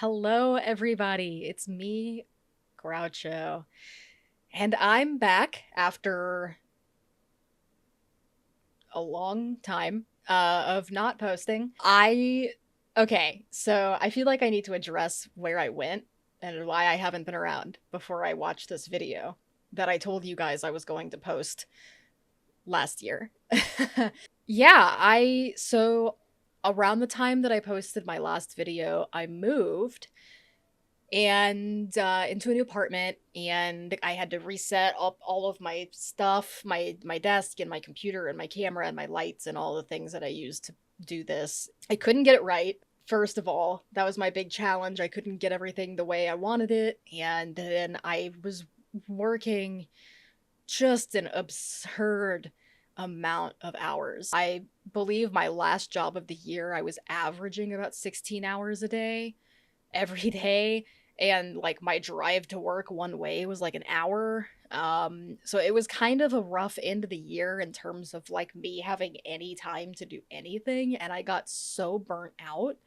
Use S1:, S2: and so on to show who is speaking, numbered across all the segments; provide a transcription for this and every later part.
S1: Hello, everybody. It's me, Groucho, and I'm back after a long time of not posting. Okay, so I feel like I need to address where I went and why I haven't been around before I watched this video that I told you guys I was going to post last year. Yeah, so around the time that I posted my last video, I moved and into a new apartment, and I had to reset up all of my stuff, my desk and my computer and my camera and my lights and all the things that I used to do this. I couldn't get it right. First of all, that was my big challenge. I couldn't get everything the way I wanted it, and then I was working just an absurd amount of hours. I believe my last job of the year, I was averaging about 16 hours a day every day, and like my drive to work one way was like an hour. So it was kind of a rough end of the year in terms of like me having any time to do anything, and I got so burnt out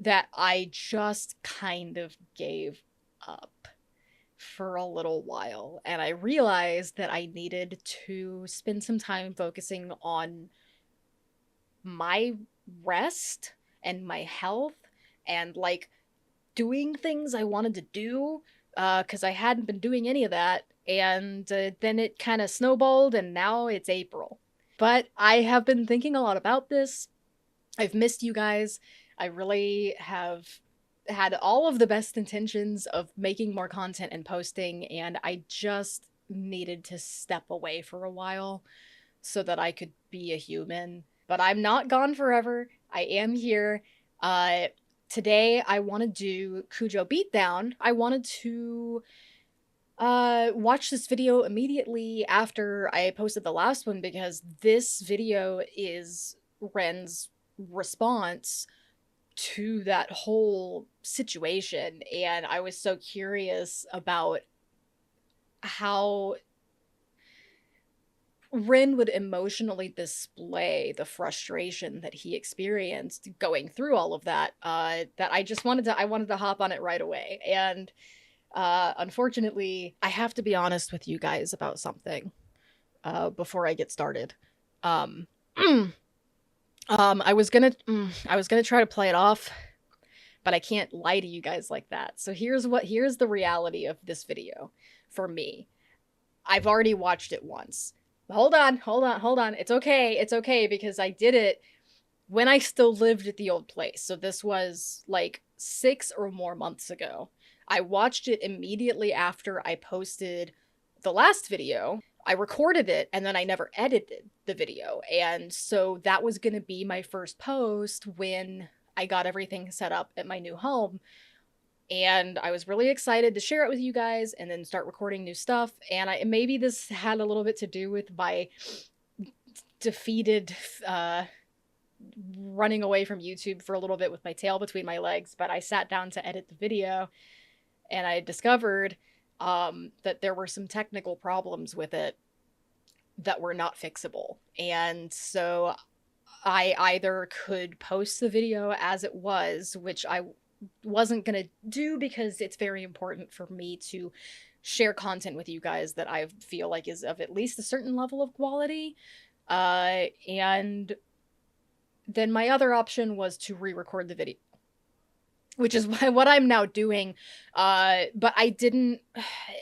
S1: that I just kind of gave up for a little while, and I realized that I needed to spend some time focusing on my rest and my health and like doing things I wanted to do, because I hadn't been doing any of that. And then it kind of snowballed, and now it's April. But I have been thinking a lot about this. I've missed you guys. I really have had all of the best intentions of making more content and posting, and I just needed to step away for a while so that I could be a human. But I'm not gone forever. I am here. Uh, Today I want to do Kujo Beat Down. I wanted to watch this video immediately after I posted the last one because this video is Ren's response to that whole situation, and I was so curious about how Rin would emotionally display the frustration that he experienced going through all of that, that I wanted to hop on it right away. And unfortunately, I have to be honest with you guys about something before I get started. Um, I was gonna try to play it off, but I can't lie to you guys like that. So here's the reality of this video for me. I've already watched it once. Hold on, hold on, hold on. It's okay because I did it when I still lived at the old place. So this was like 6 or more months ago. I watched it immediately after I posted the last video. I recorded it and then I never edited the video. And so that was going to be my first post when I got everything set up at my new home. And I was really excited to share it with you guys and then start recording new stuff. And maybe this had a little bit to do with my defeated running away from YouTube for a little bit with my tail between my legs, but I sat down to edit the video and I discovered that there were some technical problems with it that were not fixable. And so I either could post the video as it was, which I wasn't gonna do because it's very important for me to share content with you guys that I feel like is of at least a certain level of quality. And then my other option was to re-record the video, which is what I'm now doing. But I didn't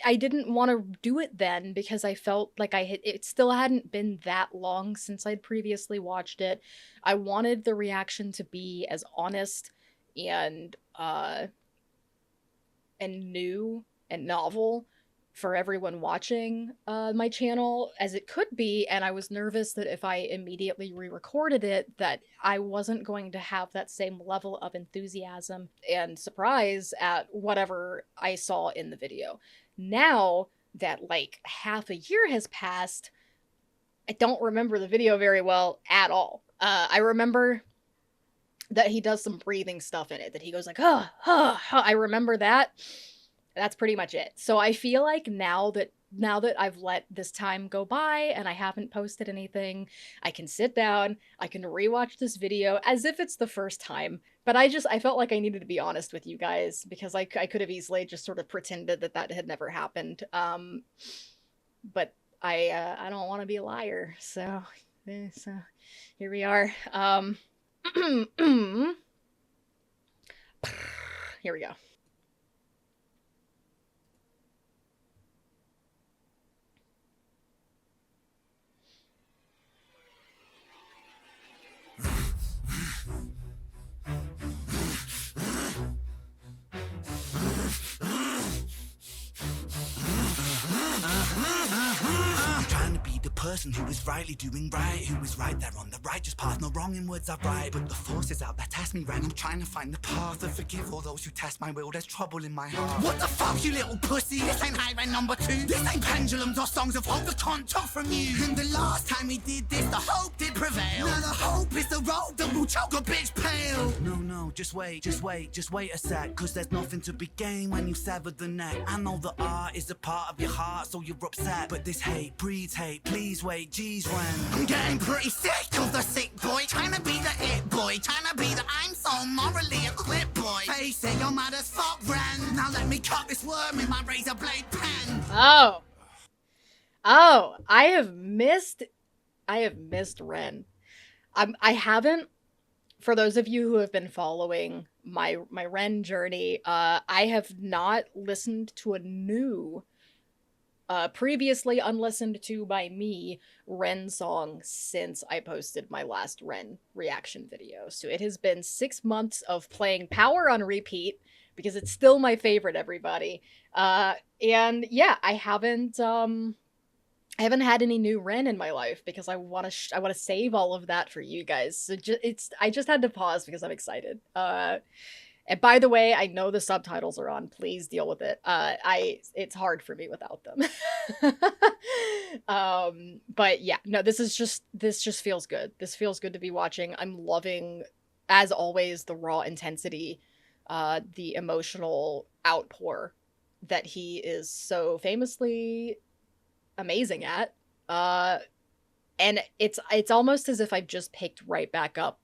S1: want to do it then because I felt like it still hadn't been that long since I'd previously watched it. I wanted the reaction to be as honest and new and novel for everyone watching my channel as it could be, and I was nervous that if I immediately re-recorded it that I wasn't going to have that same level of enthusiasm and surprise at whatever I saw in the video. Now that like half a year has passed, I don't remember the video very well at all. I remember that he does some breathing stuff in it, that he goes like, huh, huh, huh. I remember that. That's pretty much it. So I feel like now that now that I've let this time go by and I haven't posted anything, I can sit down, I can rewatch this video as if it's the first time. But I felt like I needed to be honest with you guys because I could have easily just sort of pretended that that had never happened. But I don't want to be a liar, so here we are. Here we go.
S2: Trying to be the person who is rightly doing right, who is right there on the righteous path, no wrong in words I write. But the forces out there test me right. I'm trying to find the path to forgive all those who test my will. There's trouble in my heart. What the fuck, you little pussy? This ain't highway number 2. This ain't pendulums or songs of hope that can't talk from you. And the last time we did this, the hope did prevail. Now the hope is the road that will choke a bitch pale. No, just wait a sec. Cause there's nothing to be gained when you sever the neck. I know that art is a part of your heart, so you're upset. But this hate breeds hate, please wait, geez when I'm getting pretty sick of the sick boy, trying to be the it boy, trying to be the I'm so morally equipped boy. Face it, you're mad as fuck, Ren. Now let me cut this worm in my razor blade pen.
S1: Oh, I have missed Ren. I haven't. For those of you who have been following my Ren journey, I have not listened to a new, previously unlistened to by me, Ren song since I posted my last Ren reaction video. So it has been 6 months of playing Power on repeat because it's still my favorite, everybody. And yeah, I haven't had any new Ren in my life because I want to save all of that for you guys. So I just had to pause because I'm excited. And by the way, I know the subtitles are on. Please deal with it. It's hard for me without them. But yeah, no, this just feels good. This feels good to be watching. I'm loving, as always, the raw intensity, the emotional outpour that he is so famously amazing at. And it's almost as if I've just picked right back up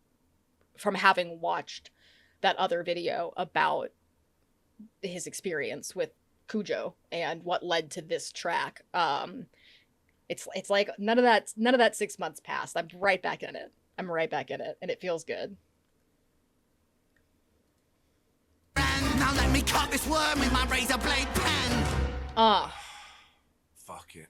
S1: from having watched that other video about his experience with Kujo and what led to this track. It's like none of that 6 months passed. I'm right back in it. And it feels good.
S2: Now let me cut this worm with my razor blade pen.
S3: Fuck it.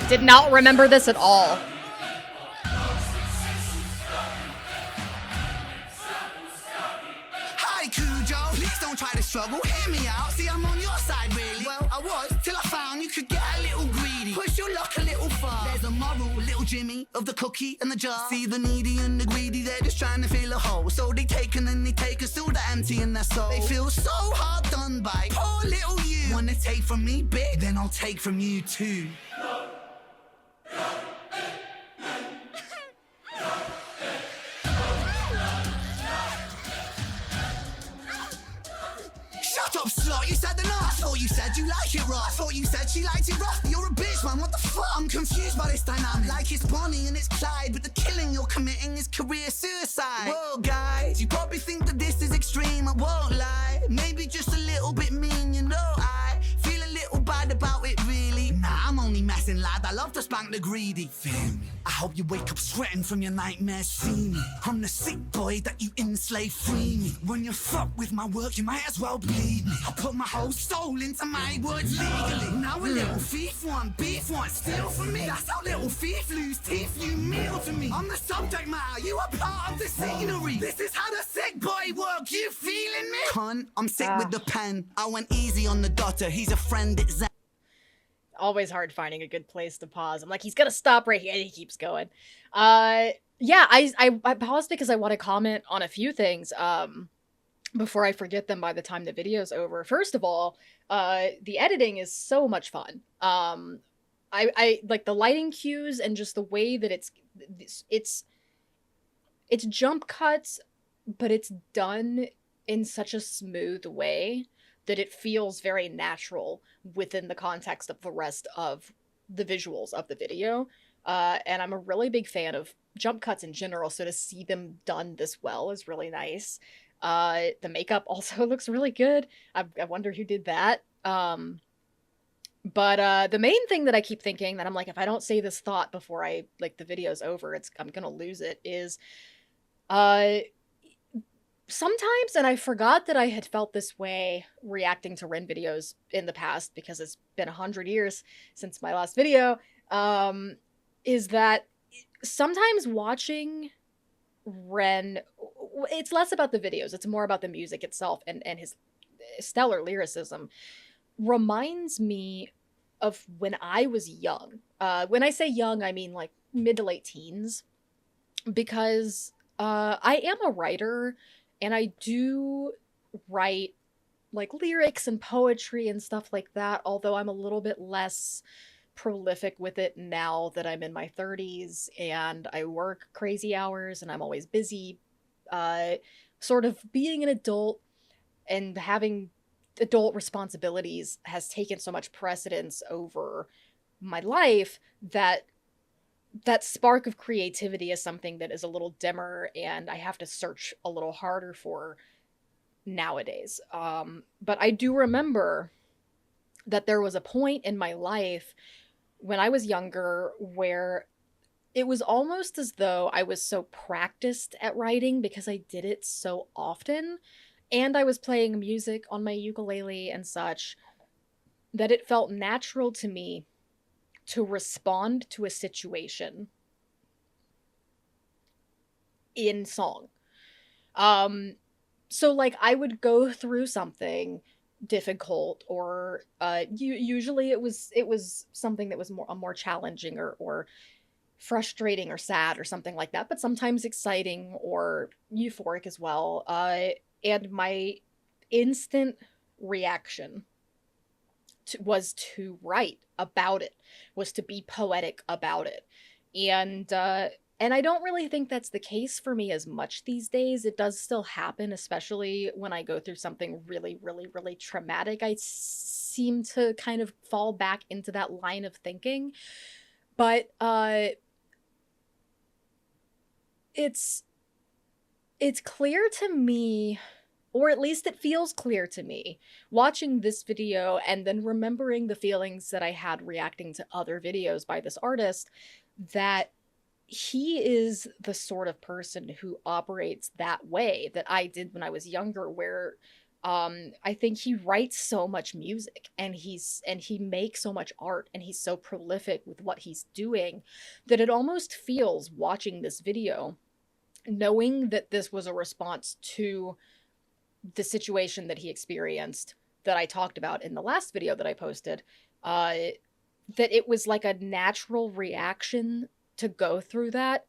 S1: Did not remember this at all.
S2: Hi Kujo, please don't try to struggle, hear me out. See, I'm on your side really. Well, I was, till I found you could get a little greedy. Push your luck a little far. There's a moral, little Jimmy, of the cookie and the jar. See the needy and the greedy, they're just trying to fill a hole. So they take and then they take us, still the empty in their soul. They feel so hard done by, poor little you. Wanna take from me big, then I'll take from you too. Shut up, slut, you said the I thought you said you like it rough. I thought you said she liked it rough. You're a bitch, man, what the fuck? I'm confused by this dynamic. Like it's Bonnie and it's Clyde, but the killing you're committing is career suicide. Whoa, guys, you probably think that this is extreme, I won't lie. Maybe just a little bit mean, you know, I feel a little bad about it, really. Nah, I'm only messing, lad, I love to spank the greedy. Feel me? I hope you wake up sweating from your nightmares, see me. I'm the sick boy that you enslave, free me. When you fuck with my work, you might as well bleed me. I put my whole soul into my words legally. Now a little thief want beef, want steal from me. That's how little thief lose teeth, you meal to me. I'm the subject matter, you are part of the scenery. This is how the sick boy work, you feeling me? Cunt, I'm sick with the pen. I went easy on the daughter, he's a friend, it's
S1: Always hard finding a good place to pause. I'm like, he's gonna stop right here, and he keeps going. Yeah, I paused because I want to comment on a few things before I forget them by the time the video's over. First of all, the editing is so much fun. I like the lighting cues and just the way that it's it's jump cuts, but it's done in such a smooth way that it feels very natural within the context of the rest of the visuals of the video. And I'm a really big fan of jump cuts in general, so to see them done this well is really nice. The makeup also looks really good. I wonder who did that. But the main thing that I keep thinking that I'm like, if I don't say this thought before I like the video's over, I'm gonna lose it, is uh sometimes, and I forgot that I had felt this way reacting to Ren videos in the past because it's been 100 years since my last video, um, is that sometimes watching Ren, it's less about the videos, it's more about the music itself and his stellar lyricism, reminds me of when I was young. When I say young, I mean like mid to late teens, because I am a writer and I do write like lyrics and poetry and stuff like that, although I'm a little bit less prolific with it now that I'm in my 30s and I work crazy hours and I'm always busy. Uh, sort of being an adult and having adult responsibilities has taken so much precedence over my life that that spark of creativity is something that is a little dimmer and I have to search a little harder for nowadays. But I do remember that there was a point in my life when I was younger where it was almost as though I was so practiced at writing because I did it so often and I was playing music on my ukulele and such that it felt natural to me to respond to a situation in song. Um so like I would go through something difficult or usually it was something that was more challenging or frustrating or sad or something like that, but sometimes exciting or euphoric as well. And my instant reaction was to write about it, was to be poetic about it. And I don't really think that's the case for me as much these days. It does still happen, especially when I go through something really, really, really traumatic. I seem to kind of fall back into that line of thinking. But it's it's clear to me, or at least it feels clear to me, watching this video and then remembering the feelings that I had reacting to other videos by this artist, that he is the sort of person who operates that way that I did when I was younger, where I think he writes so much music and he makes so much art and he's so prolific with what he's doing that it almost feels, watching this video, knowing that this was a response to the situation that he experienced that I talked about in the last video that I posted, uh, that it was like a natural reaction to go through that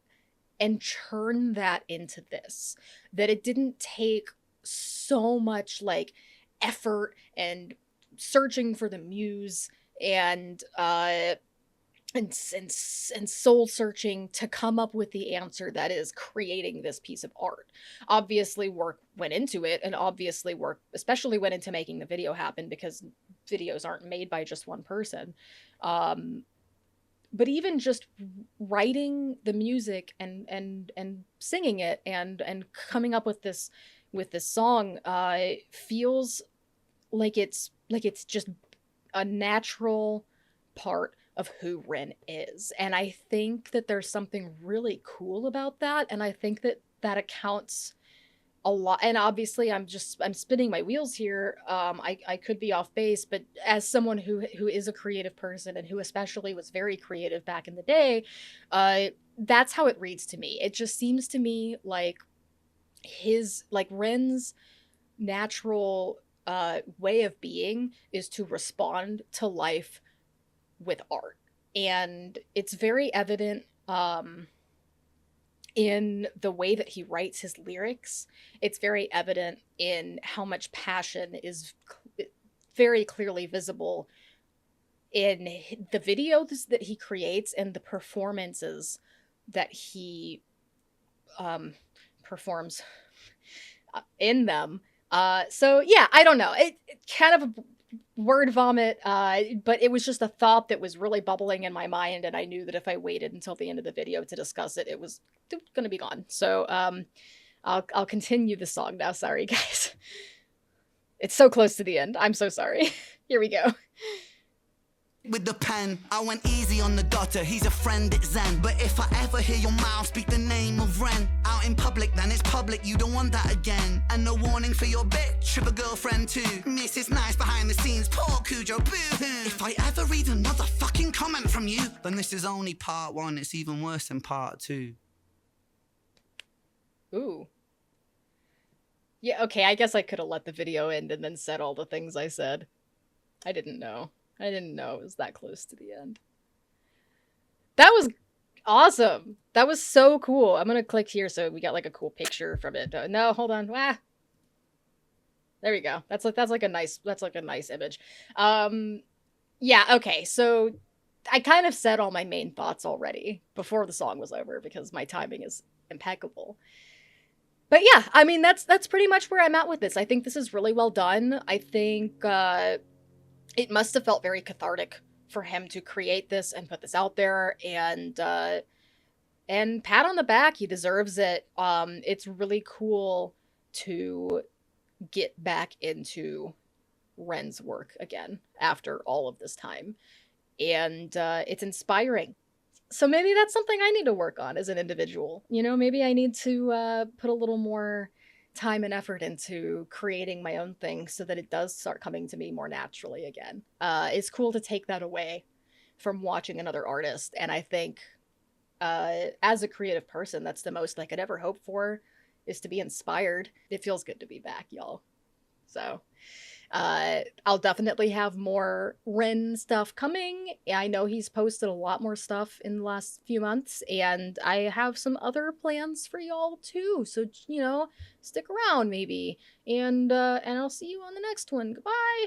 S1: and churn that into this. That it didn't take so much like effort and searching for the muse and and soul searching to come up with the answer that is creating this piece of art. Obviously work went into it, and obviously work especially went into making the video happen, because videos aren't made by just one person. um but even just writing the music and singing it and coming up with this song feels like it's just a natural part of who Ren is. And I think that there's something really cool about that. And I think that that accounts a lot. And obviously I'm spinning my wheels here. I could be off base, but as someone who is a creative person and who especially was very creative back in the day, that's how it reads to me. It just seems to me like Ren's natural way of being is to respond to life with art. And it's very evident in the way that he writes his lyrics. It's very evident in how much passion is very clearly visible in the videos that he creates and the performances that he performs in them. So yeah, I don't know. It kind of a word vomit, but it was just a thought that was really bubbling in my mind, and I knew that if I waited until the end of the video to discuss it, it was going to be gone. So I'll continue the song now. Sorry, guys. It's so close to the end. I'm so sorry. Here we go.
S2: With the pen, I went easy on the daughter, he's a friend, it's Zen. But if I ever hear your mouth speak the name of Ren out in public, then it's public, you don't want that again. And no warning for your bitch, of a girlfriend too. Mrs. Nice behind the scenes, poor Kujo, boo-hoo. If I ever read another fucking comment from you, then this is only part 1, it's even worse than part 2.
S1: Ooh. Yeah, okay, I guess I could have let the video end and then said all the things I said. I didn't know. I didn't know it was that close to the end. That was awesome. That was so cool. I'm gonna click here so we got like a cool picture from it. No, hold on. Ah. There we go. That's like a nice image. Yeah, okay. So I kind of said all my main thoughts already before the song was over because my timing is impeccable. But yeah, I mean that's pretty much where I'm at with this. I think this is really well done. I think it must have felt very cathartic for him to create this and put this out there, and pat on the back, he deserves it. It's really cool to get back into Ren's work again after all of this time, and it's inspiring. So maybe that's something I need to work on as an individual. You know, maybe I need to put a little more time and effort into creating my own thing so that it does start coming to me more naturally again. It's cool to take that away from watching another artist, and I think as a creative person, that's the most I could ever hope for, is to be inspired. It feels good to be back, y'all. So I'll definitely have more Ren stuff coming. I know he's posted a lot more stuff in the last few months, and I have some other plans for y'all too. So, you know, stick around maybe. And I'll see you on the next one. Goodbye.